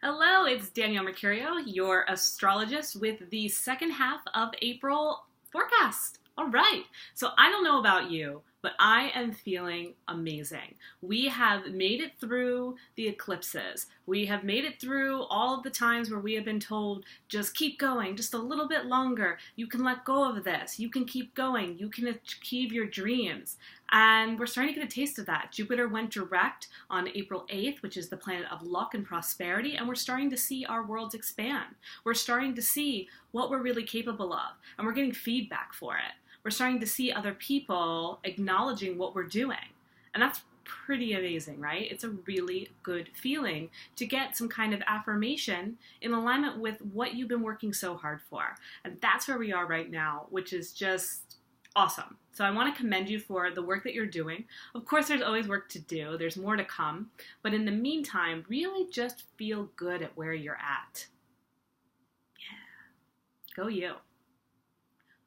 Hello, it's Danielle Mercurio, your astrologist with the second half of April forecast. All right, so I don't know about you, but I am feeling amazing. We have made it through the eclipses. We have made it through all of the times where we have been told, just keep going, just a little bit longer. You can let go of this. You can keep going. You can achieve your dreams. And we're starting to get a taste of that. Jupiter went direct on April 8th, which is the planet of luck and prosperity, and we're starting to see our worlds expand. We're starting to see what we're really capable of, and we're getting feedback for it. We're starting to see other people acknowledging what we're doing. And that's pretty amazing, right? It's a really good feeling to get some kind of affirmation in alignment with what you've been working so hard for. And that's where we are right now, which is just awesome. So I want to commend you for the work that you're doing. Of course, there's always work to do. There's more to come. But in the meantime, really just feel good at where you're at. Yeah. Go you.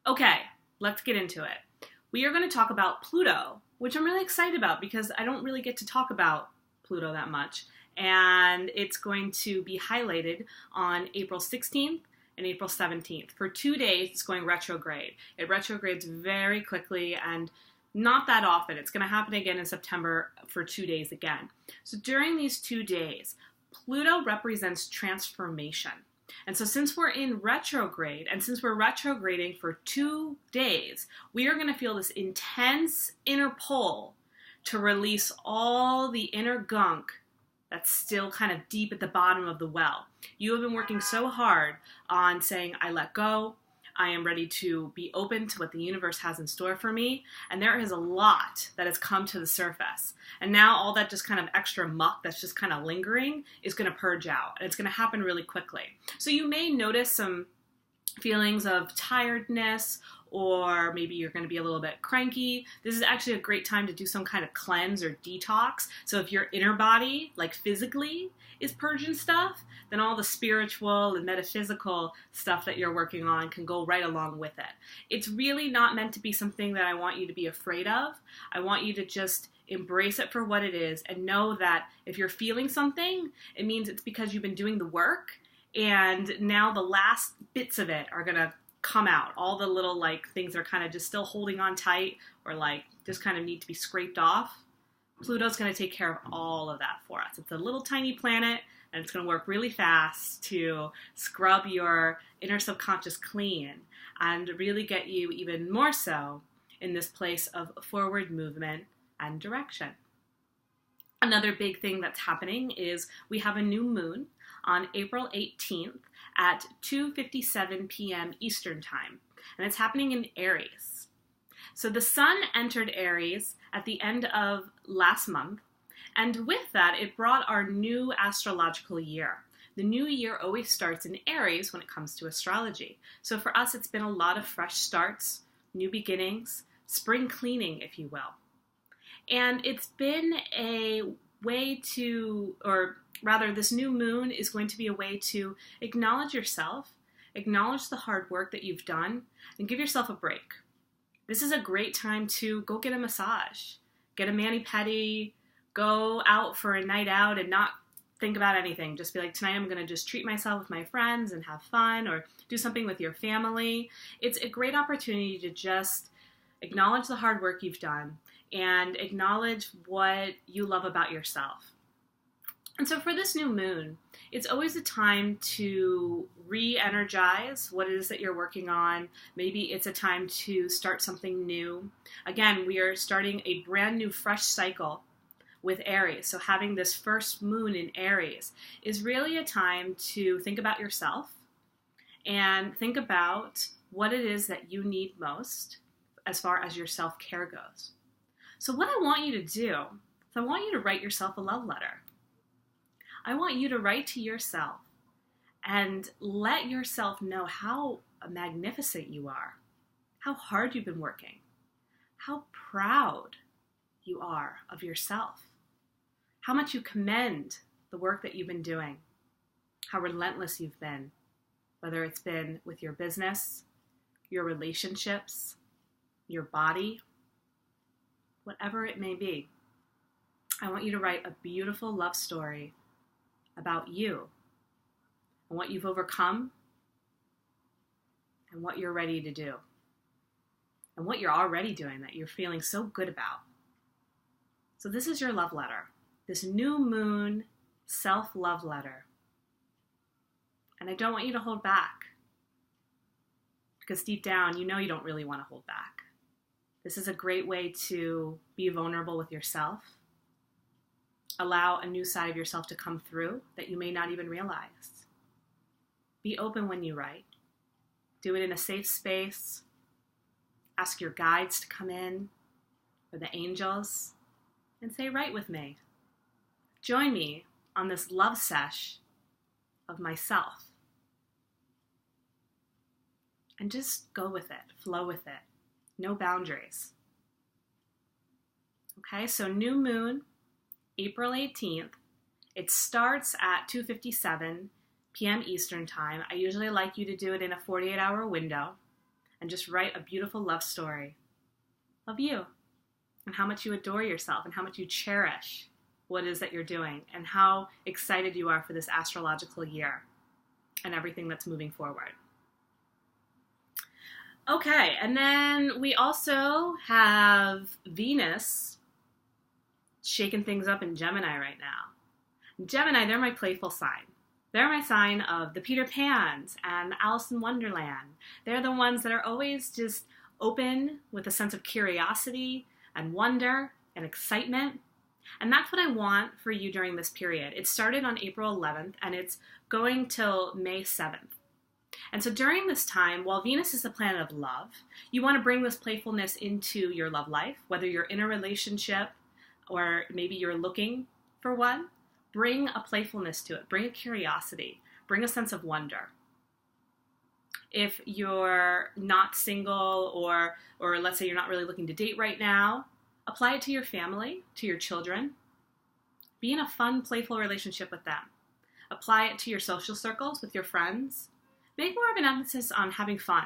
Okay, let's get into it. We are going to talk about Pluto, which I'm really excited about because I don't really get to talk about Pluto that much. And it's going to be highlighted on April 16th and April 17th. For 2 days, it's going retrograde. It retrogrades very quickly and not that often. It's going to happen again in September for 2 days again. So during these 2 days, Pluto represents transformation. And so since we're in retrograde, and since we're retrograding for 2 days, we are going to feel this intense inner pull to release all the inner gunk that's still kind of deep at the bottom of the well. You have been working so hard on saying, I let go, I am ready to be open to what the universe has in store for me, and there is a lot that has come to the surface. And now all that just kind of extra muck that's just kind of lingering is going to purge out, and it's going to happen really quickly. So you may notice some feelings of tiredness, or maybe you're going to be a little bit cranky. This is actually a great time to do some kind of cleanse or detox. So if your inner body, like physically, is purging stuff, then all the spiritual and metaphysical stuff that you're working on can go right along with it. It's really not meant to be something that I want you to be afraid of. I want you to just embrace it for what it is and know that if you're feeling something, it means it's because you've been doing the work, and now the last bits of it are going to come out. All the little things that are kind of just still holding on tight or just kind of need to be scraped off. Pluto's going to take care of all of that for us. It's a little tiny planet, and it's going to work really fast to scrub your inner subconscious clean and really get you even more so in this place of forward movement and direction. Another big thing that's happening is we have a new moon on April 18th at 2:57 p.m. Eastern Time, and it's happening in Aries. So the sun entered Aries at the end of last month, and with that, it brought our new astrological year. The new year always starts in Aries when it comes to astrology. So for us, it's been a lot of fresh starts, new beginnings, spring cleaning, if you will. And it's been a way to, or rather, this new moon is going to be a way to acknowledge yourself, acknowledge the hard work that you've done, and give yourself a break. This is a great time to go get a massage, get a mani-pedi, go out for a night out and not think about anything. Just be like, tonight I'm going to just treat myself with my friends and have fun, or do something with your family. It's a great opportunity to just acknowledge the hard work you've done and acknowledge what you love about yourself. And so for this new moon, it's always a time to re-energize what it is that you're working on. Maybe it's a time to start something new. Again, we are starting a brand new, fresh cycle with Aries. So having this first moon in Aries is really a time to think about yourself and think about what it is that you need most as far as your self-care goes. So what I want you to do is I want you to write yourself a love letter. I want you to write to yourself and let yourself know how magnificent you are, how hard you've been working, how proud you are of yourself, how much you commend the work that you've been doing, how relentless you've been, whether it's been with your business, your relationships, your body, whatever it may be. I want you to write a beautiful love story about you and what you've overcome and what you're ready to do and what you're already doing that you're feeling so good about. So this is your love letter, this new moon self-love letter. And I don't want you to hold back, because deep down, you know you don't really want to hold back. This is a great way to be vulnerable with yourself. Allow a new side of yourself to come through that you may not even realize. Be open when you write. Do it in a safe space. Ask your guides to come in, or the angels, and say, write with me. Join me on this love sesh of myself. And just go with it, flow with it. No boundaries. Okay, so new moon, April 18th. It starts at 2:57 p.m. Eastern Time. I usually like you to do it in a 48-hour window and just write a beautiful love story of you and how much you adore yourself and how much you cherish what it is that you're doing and how excited you are for this astrological year and everything that's moving forward. Okay, and then we also have Venus shaking things up in Gemini right now. Gemini, they're my playful sign. They're my sign of the Peter Pans and Alice in Wonderland. They're the ones that are always just open with a sense of curiosity and wonder and excitement. And that's what I want for you during this period. It started on April 11th and it's going till May 7th. And so during this time, while Venus is the planet of love, you want to bring this playfulness into your love life, whether you're in a relationship or maybe you're looking for one. Bring a playfulness to it. Bring a curiosity. Bring a sense of wonder. If you're not single or let's say you're not really looking to date right now, apply it to your family, to your children. Be in a fun, playful relationship with them. Apply it to your social circles with your friends. Make more of an emphasis on having fun.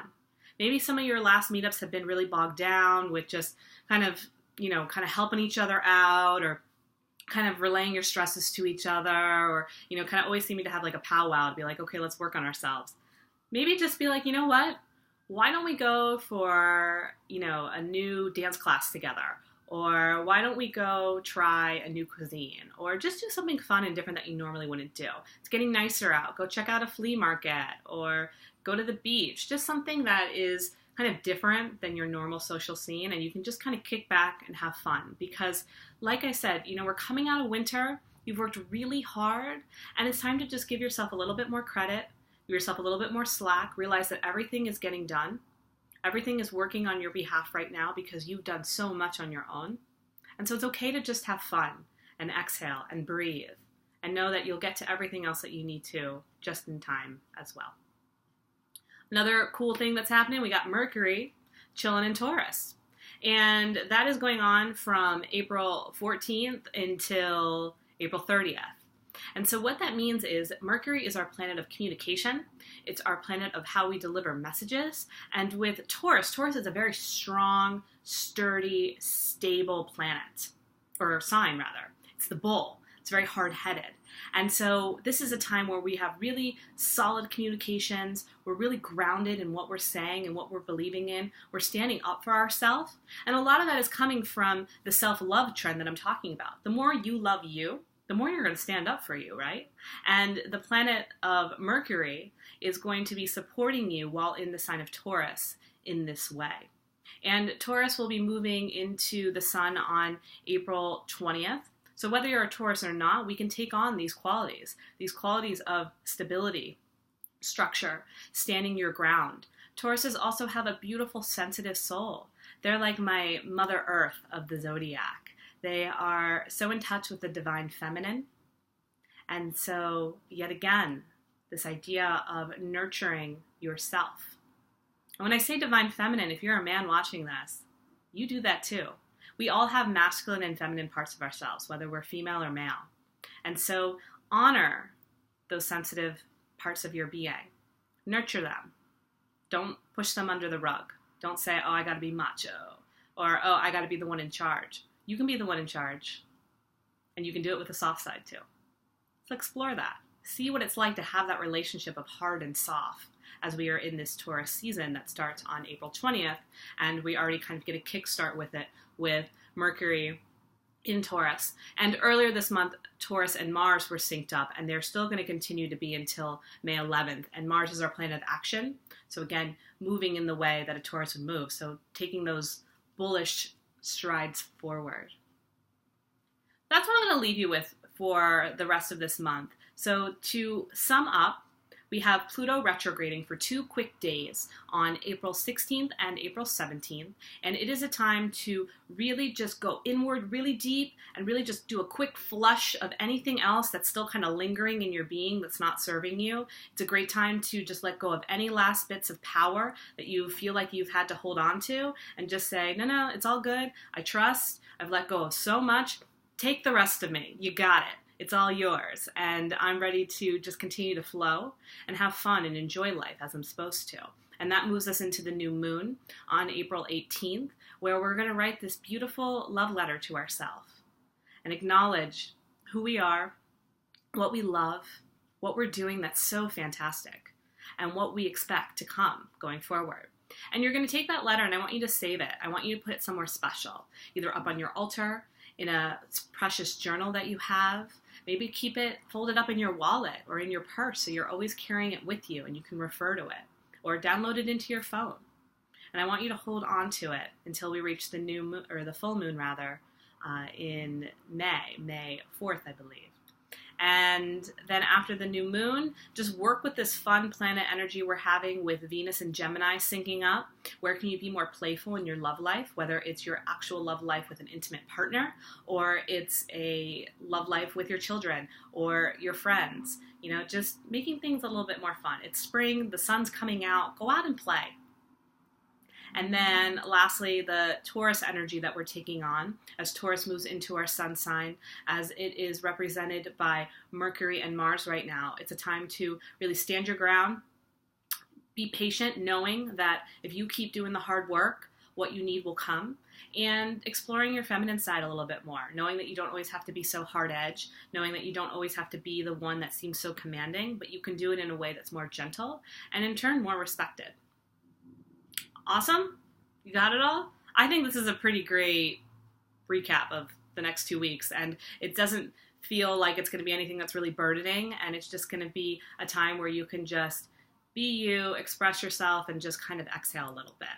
Maybe some of your last meetups have been really bogged down with just kind of helping each other out or kind of relaying your stresses to each other or, kind of always seeming to have like a powwow to be like, okay, let's work on ourselves. Maybe just be like, you know what? Why don't we go for, a new dance class together? Or why don't we go try a new cuisine? Or just do something fun and different that you normally wouldn't do. It's getting nicer out. Go check out a flea market or go to the beach. Just something that is kind of different than your normal social scene, and you can just kind of kick back and have fun. Because, like I said, we're coming out of winter. You've worked really hard, and it's time to just give yourself a little bit more credit, give yourself a little bit more slack, realize that everything is getting done. Everything is working on your behalf right now because you've done so much on your own. And so it's okay to just have fun and exhale and breathe and know that you'll get to everything else that you need to just in time as well. Another cool thing that's happening, we got Mercury chilling in Taurus. And that is going on from April 14th until April 30th. And so what that means is Mercury is our planet of communication. It's our planet of how we deliver messages. And with Taurus is a very strong, sturdy, stable planet, or sign rather. It's the bull. It's very hard-headed. And so this is a time where we have really solid communications. We're really grounded in what we're saying and what we're believing in. We're standing up for ourselves. And a lot of that is coming from the self-love trend that I'm talking about. The more you love you, the more you're going to stand up for you, right? And the planet of Mercury is going to be supporting you while in the sign of Taurus in this way. And Taurus will be moving into the sun on April 20th. So whether you're a Taurus or not, we can take on these qualities of stability, structure, standing your ground. Tauruses also have a beautiful, sensitive soul. They're like my Mother Earth of the zodiac. They are so in touch with the divine feminine. And so, yet again, this idea of nurturing yourself. And when I say divine feminine, if you're a man watching this, you do that too. We all have masculine and feminine parts of ourselves, whether we're female or male. And so honor those sensitive parts of your being. Nurture them. Don't push them under the rug. Don't say, oh, I got to be macho, or, oh, I got to be the one in charge. You can be the one in charge, and you can do it with the soft side too. So explore that. see what it's like to have that relationship of hard and soft as we are in this Taurus season that starts on April 20th. And we already kind of get a kickstart with it with Mercury in Taurus. And earlier this month, Taurus and Mars were synced up, and they're still going to continue to be until May 11th. And Mars is our planet of action. So again, moving in the way that a Taurus would move. So taking those bullish strides forward. That's what I'm going to leave you with for the rest of this month. So to sum up, we have Pluto retrograding for 2 quick days on April 16th and April 17th. And it is a time to really just go inward really deep and really just do a quick flush of anything else that's still kind of lingering in your being that's not serving you. It's a great time to just let go of any last bits of power that you feel like you've had to hold on to and just say, no, it's all good. I trust. I've let go of so much. Take the rest of me. You got it. It's all yours, and I'm ready to just continue to flow and have fun and enjoy life as I'm supposed to. And that moves us into the new moon on April 18th, where we're going to write this beautiful love letter to ourselves and acknowledge who we are, what we love, what we're doing that's so fantastic, and what we expect to come going forward. And you're going to take that letter, and I want you to save it. I want you to put it somewhere special, either up on your altar, in a precious journal that you have. Maybe keep it folded up in your wallet or in your purse so you're always carrying it with you and you can refer to it, or download it into your phone. And I want you to hold on to it until we reach the new moon, or the full moon rather, in May 4th, I believe. And then after the new moon, just work with this fun planet energy we're having with Venus and Gemini syncing up. Where can you be more playful in your love life, whether it's your actual love life with an intimate partner, or it's a love life with your children or your friends. Just making things a little bit more fun. It's spring, the sun's coming out, go out and play. And then lastly, the Taurus energy that we're taking on as Taurus moves into our sun sign, as it is represented by Mercury and Mars right now. It's a time to really stand your ground, be patient, knowing that if you keep doing the hard work, what you need will come, and exploring your feminine side a little bit more, knowing that you don't always have to be so hard edge, knowing that you don't always have to be the one that seems so commanding, but you can do it in a way that's more gentle and in turn more respected. Awesome? You got it all? I think this is a pretty great recap of the next 2 weeks, and it doesn't feel like it's going to be anything that's really burdening, and it's just going to be a time where you can just be you, express yourself, and just kind of exhale a little bit.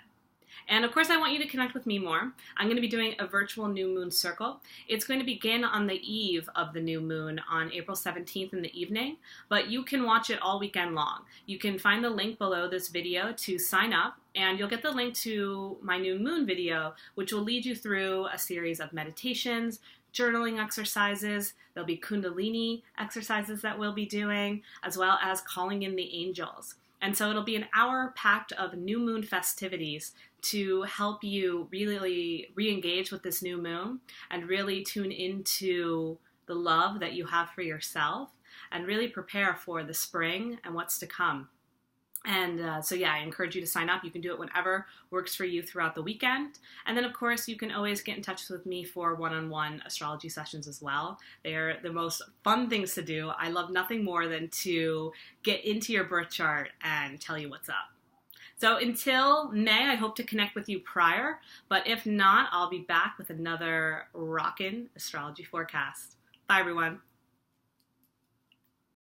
And of course, I want you to connect with me more. I'm going to be doing a virtual new moon circle. It's going to begin on the eve of the new moon on April 17th in the evening, but you can watch it all weekend long. You can find the link below this video to sign up, and you'll get the link to my new moon video, which will lead you through a series of meditations, journaling exercises. There'll be Kundalini exercises that we'll be doing, as well as calling in the angels. And so it'll be an hour packed of new moon festivities to help you really re-engage with this new moon and really tune into the love that you have for yourself and really prepare for the spring and what's to come. And so I encourage you to sign up. You can do it whenever works for you throughout the weekend. And then, of course, you can always get in touch with me for one-on-one astrology sessions as well. They're the most fun things to do. I love nothing more than to get into your birth chart and tell you what's up. So until May, I hope to connect with you prior. But if not, I'll be back with another rockin' astrology forecast. Bye, everyone.